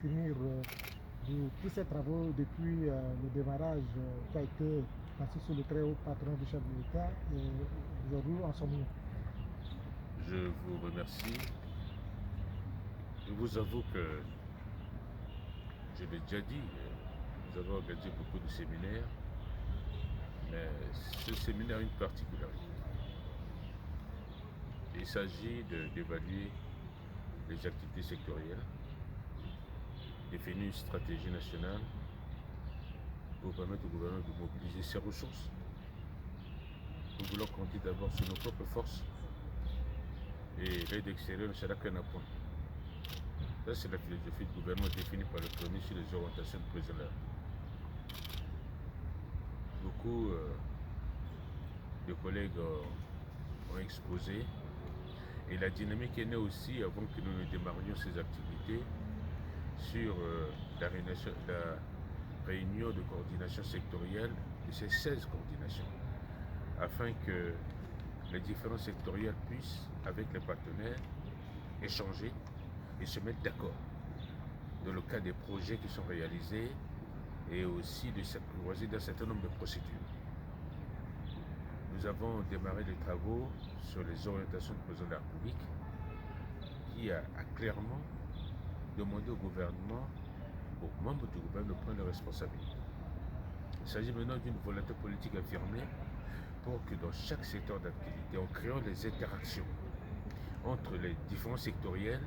finir de tous ces travaux depuis le démarrage qui a été passé sous le très haut patron du chef de l'État. Et aujourd'hui, en sommes-nous? Je vous remercie. Je vous avoue que, je l'ai déjà dit, nous avons organisé beaucoup de séminaires, mais ce séminaire a une particularité. Il s'agit d'évaluer les activités sectorielles, définir une stratégie nationale pour permettre au gouvernement de mobiliser ses ressources. Nous voulons compter d'abord sur nos propres forces et l'aide extérieure ne sera qu'un appoint. Ça, c'est la philosophie du gouvernement définie par le premier sur les orientations du président. Beaucoup de collègues ont exposé et la dynamique est née aussi avant que nous ne démarrions ces activités sur la réunion de coordination sectorielle de ces 16 coordinations afin que les différents sectoriels puissent, avec les partenaires, échanger et se mettre d'accord dans le cas des projets qui sont réalisés et aussi de s'apprivoiser d'un certain nombre de procédures. Nous avons démarré les travaux sur les orientations du président de la République qui a clairement demandé au gouvernement, aux membres du gouvernement de prendre leurs responsabilités. Il s'agit maintenant d'une volonté politique affirmée pour que dans chaque secteur d'activité, en créant les interactions entre les différents sectoriels,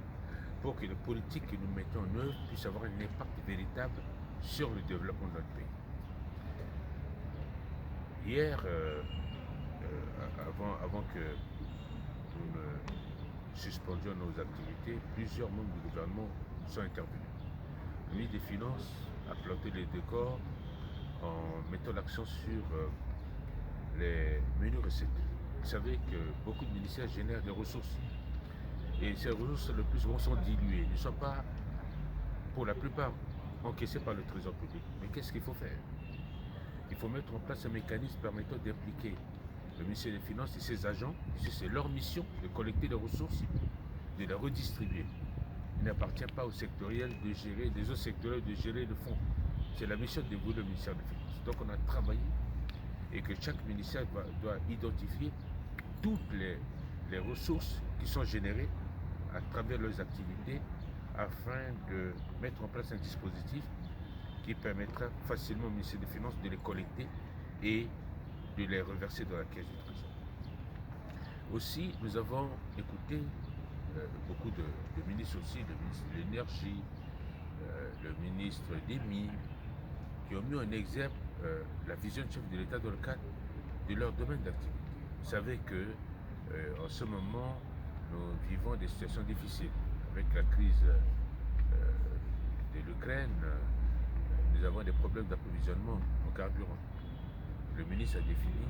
pour que les politiques que nous mettons en œuvre puissent avoir un impact véritable sur le développement de notre pays. Hier, avant que nous ne suspendions nos activités, plusieurs membres du gouvernement sont intervenus. Le ministre des Finances a planté les décors en mettant l'accent sur les menus recettes. Vous savez que beaucoup de ministères génèrent des ressources. Et ces ressources, le plus souvent, sont diluées. Elles ne sont pas, pour la plupart, encaissées par le Trésor public. Mais qu'est-ce qu'il faut faire? Il faut mettre en place un mécanisme permettant d'impliquer le ministère des Finances et ses agents, puisque c'est leur mission de collecter les ressources, de les redistribuer. Il n'appartient pas aux sectoriels de gérer, des autres sectoriels de gérer le fonds. C'est la mission dévolue au ministère des Finances. Donc on a travaillé et que chaque ministère doit identifier toutes les ressources qui sont générées à travers leurs activités afin de mettre en place un dispositif qui permettra facilement au ministère des Finances de les collecter et de les reverser dans la caisse du Trésor. Aussi, nous avons écouté beaucoup de ministres aussi, le ministre de l'Énergie, le ministre des Mines, qui ont mis en exergue la vision du chef de l'État dans le cadre de leur domaine d'activité. Vous savez que en ce moment, nous vivons des situations difficiles avec la crise de l'Ukraine. Nous avons des problèmes d'approvisionnement en carburant. Le ministre a défini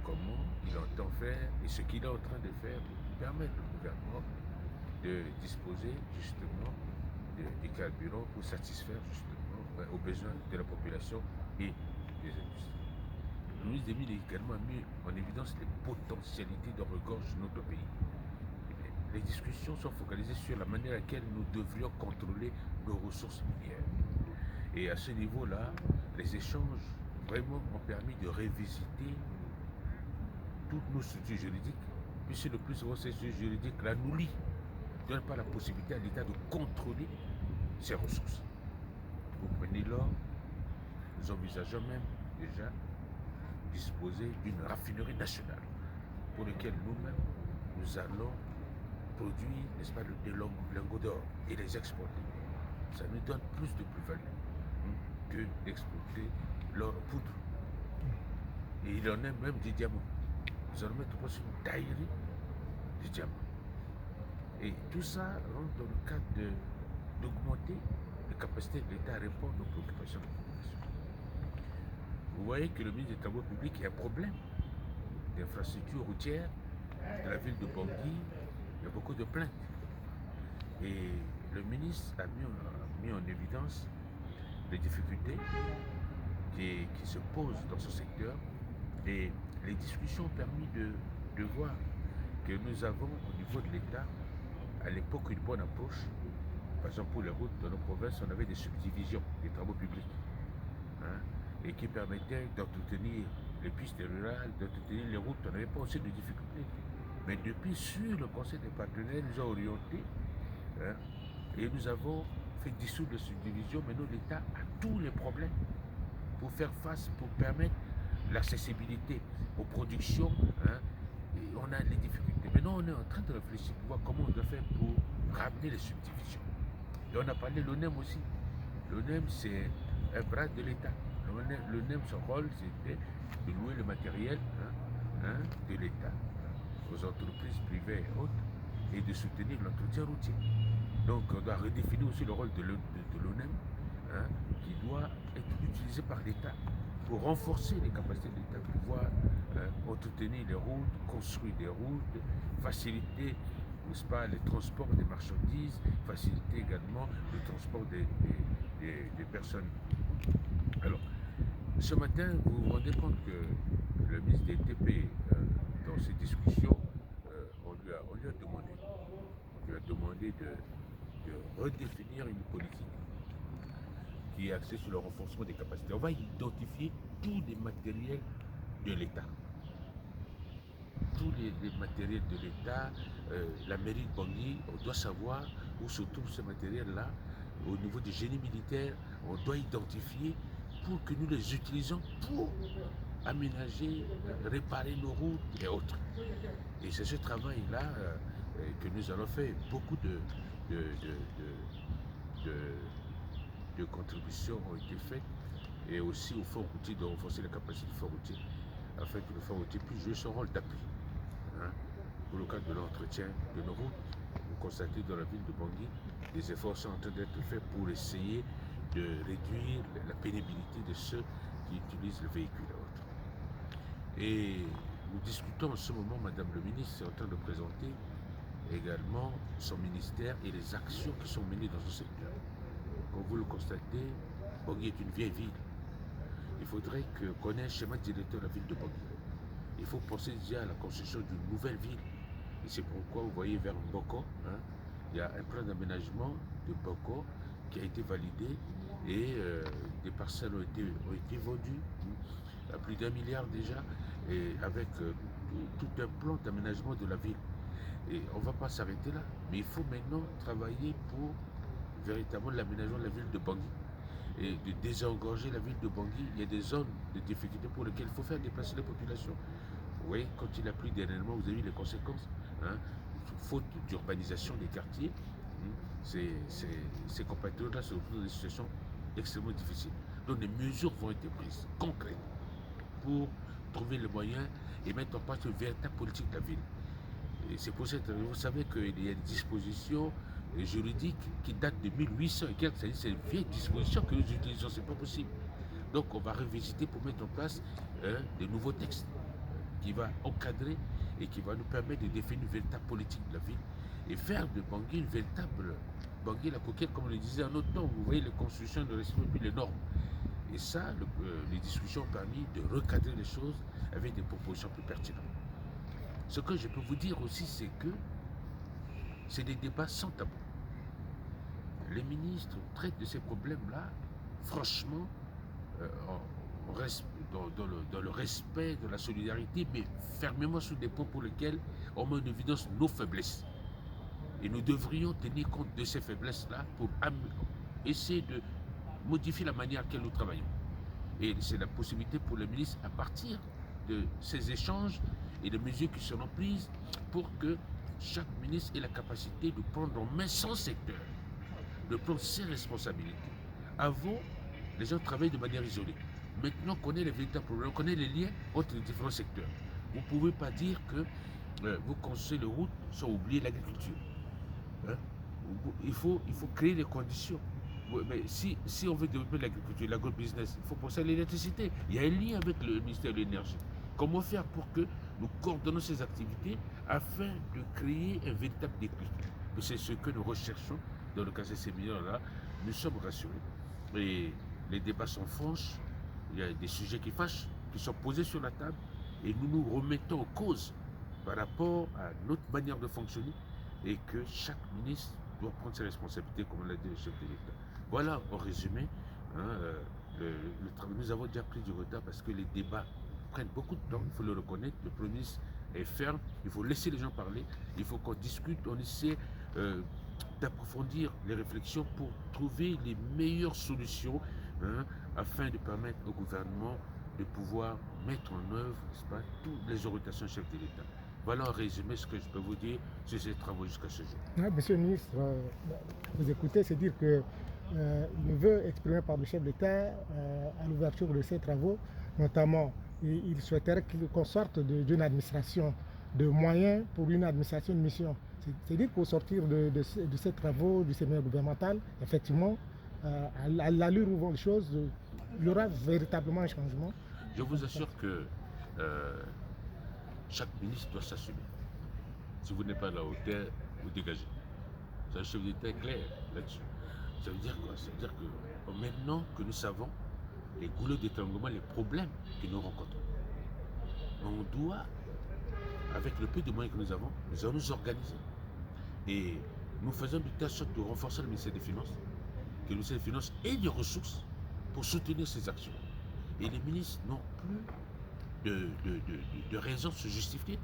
comment il entend faire et ce qu'il est en train de faire pour permettre au gouvernement de disposer justement du carburant pour satisfaire justement aux besoins de la population et des industries. Le ministre des Mines a également mis en évidence les potentialités de regorge de notre pays. Les discussions sont focalisées sur la manière à laquelle nous devrions contrôler nos ressources minières. Et à ce niveau-là, les échanges vraiment ont permis de révisiter toutes nos structures juridiques, puisque le plus souvent ces structures juridiques-là nous lient, ne donnent pas la possibilité à l'État de contrôler ses ressources. Vous prenez l'or, nous envisageons même déjà disposer d'une raffinerie nationale pour laquelle nous-mêmes nous allons produire, n'est-ce pas, des lingots d'or et les exporter. Ça nous donne plus de plus-value que d'exporter l'or poudre. Et il en est même des diamants. Nous allons mettre sur une taillerie de diamants. Et tout ça rentre dans le cadre d'augmenter les capacités de l'État à répondre aux préoccupations de la population. Vous voyez que le ministre des Travaux publics a un problème d'infrastructures routières de la ville de Bangui. Il y a beaucoup de plaintes. Et le ministre a mis en évidence les difficultés qui se posent dans ce secteur. Et les discussions ont permis de voir que nous avons au niveau de l'État à l'époque une bonne approche Par exemple, pour les routes dans nos provinces, on avait des subdivisions des travaux publics, hein, et qui permettaient d'entretenir les pistes rurales, d'entretenir les routes. On n'avait pas aussi de difficultés. Mais depuis, sur le conseil des partenaires, nous a orientés, hein, et nous avons fait dissoudre les subdivisions. Maintenant, l'État a tous les problèmes pour faire face, pour permettre l'accessibilité aux productions, hein, et on a les difficultés. Maintenant, on est en train de réfléchir pour voir comment on doit faire pour ramener les subdivisions. Et on a parlé de l'ONEM aussi. L'ONEM, c'est un bras de l'État. L'ONEM, son rôle, c'était de louer le matériel, de l'État aux entreprises privées et autres, et de soutenir l'entretien routier. Donc, on doit redéfinir aussi le rôle de l'ONEM, hein, qui doit être utilisé par l'État pour renforcer les capacités de l'État, pour pouvoir entretenir les routes, construire des routes, faciliter, n'est-ce pas, les transports des marchandises, faciliter également le transport des personnes. Alors, ce matin, vous vous rendez compte que le ministre des TP, dans ses discussions, on lui a demandé de redéfinir une politique qui est axée sur le renforcement des capacités. On va identifier tous les matériels de l'État. Tous les matériels de l'État, la mairie de Bangui, on doit savoir où se trouvent ces matériels-là. Au niveau du génie militaire, on doit identifier pour que nous les utilisons pour aménager, réparer nos routes et autres. Et c'est ce travail-là que nous allons faire. Beaucoup de contributions ont été faites, et aussi au fonds routier de renforcer la capacité du fonds routier afin que le fonds routier puisse jouer son rôle d'appui, hein, pour le cadre de l'entretien de nos routes. Vous constatez dans la ville de Bangui, des efforts sont en train d'être faits pour essayer de réduire la pénibilité de ceux qui utilisent le véhicule et autres. Et nous discutons en ce moment, Madame le ministre est en train de présenter également son ministère et les actions qui sont menées dans ce secteur. Comme vous le constatez, Bangui est une vieille ville. Il faudrait qu'on ait un schéma directeur de la ville de Bangui. Il faut penser déjà à la construction d'une nouvelle ville. Et c'est pourquoi vous voyez vers Mboko, hein, il y a un plan d'aménagement de Mboko qui a été validé, et des parcelles ont été vendues à plus d'1 milliard déjà, et avec tout un plan d'aménagement de la ville. Et on ne va pas s'arrêter là, mais il faut maintenant travailler pour véritablement l'aménagement de la ville de Bangui et de désengorger la ville de Bangui. Il y a des zones de difficulté pour lesquelles il faut faire déplacer les populations. Vous voyez, quand il a plu dernièrement, vous avez vu les conséquences, hein, faute d'urbanisation des quartiers. Ces compatriotes-là se retrouvent dans des situations extrêmement difficiles. Donc des mesures vont être prises, concrètes, pour trouver les moyens et mettre en place une véritable politique de la ville. Et c'est pour ça que vous savez qu'il y a des dispositions juridiques qui datent de 1800 et quelques, c'est-à-dire ces vieilles dispositions que nous utilisons, c'est pas possible. Donc on va revisiter pour mettre en place de nouveaux textes qui va encadrer et qui va nous permettre de définir une véritable politique de la ville et faire de Bangui une véritable Bangui la coquette, comme on le disait en autre temps. Vous voyez les constructions de respect puis les normes. Et ça, les discussions ont permis de recadrer les choses avec des propositions plus pertinentes. Ce que je peux vous dire aussi, c'est que c'est des débats sans tabou. Les ministres traitent de ces problèmes-là, franchement, dans le respect de la solidarité, mais fermement sur des points pour lesquels on met en évidence nos faiblesses. Et nous devrions tenir compte de ces faiblesses-là pour essayer de modifier la manière à laquelle nous travaillons. Et c'est la possibilité pour les ministres, à partir de ces échanges et des mesures qui seront prises, pour que chaque ministre ait la capacité de prendre en main son secteur, de prendre ses responsabilités. Avant, les gens travaillaient de manière isolée. Maintenant, on connaît les véritables problèmes, on connaît les liens entre les différents secteurs. Vous ne pouvez pas dire que vous construisez les routes sans oublier l'agriculture. Hein? Il faut créer les conditions. Mais si on veut développer l'agriculture, l'agrobusiness, il faut penser à l'électricité. Il y a un lien avec le ministère de l'Énergie. Comment faire pour que nous coordonnons ces activités afin de créer un véritable déclic? C'est ce que nous recherchons dans le cas de ces séminaires-là. Nous sommes rassurés. Et les débats sont franches. Il y a des sujets qui fâchent, qui sont posés sur la table, et nous nous remettons en cause par rapport à notre manière de fonctionner, et que chaque ministre doit prendre ses responsabilités, comme l'a dit le chef de l'État. Voilà, en résumé, hein, nous avons déjà pris du retard parce que les débats prennent beaucoup de temps, il faut le reconnaître. Le Premier ministre est ferme, il faut laisser les gens parler, il faut qu'on discute, on essaie d'approfondir les réflexions pour trouver les meilleures solutions, hein, afin de permettre au gouvernement de pouvoir mettre en œuvre, n'est-ce pas, toutes les orientations du chef de l'État. Voilà en résumé ce que je peux vous dire sur ces travaux jusqu'à ce jour. Ouais, monsieur le ministre, vous écoutez, c'est dire que le vœu exprimé par le chef d'État à l'ouverture de ces travaux, notamment, il souhaiterait qu'on sorte d'une administration de moyens pour une administration de mission. C'est dire qu'au sortir de ces travaux du séminaire gouvernemental, effectivement, à l'allure où vont les choses, il y aura véritablement un changement. Je vous assure que chaque ministre doit s'assumer. Si vous n'êtes pas à la hauteur, vous dégagez. Le chef d'État est clair là-dessus. Ça veut dire quoi? Ça veut dire que maintenant que nous savons les goulots d'étranglement, les problèmes que nous rencontrons, on doit, avec le peu de moyens que nous allons nous organiser. Et nous faisons de telle sorte de renforcer le ministère des Finances, que le ministère des Finances ait des ressources pour soutenir ces actions. Et les ministres n'ont plus de raison de se justifier.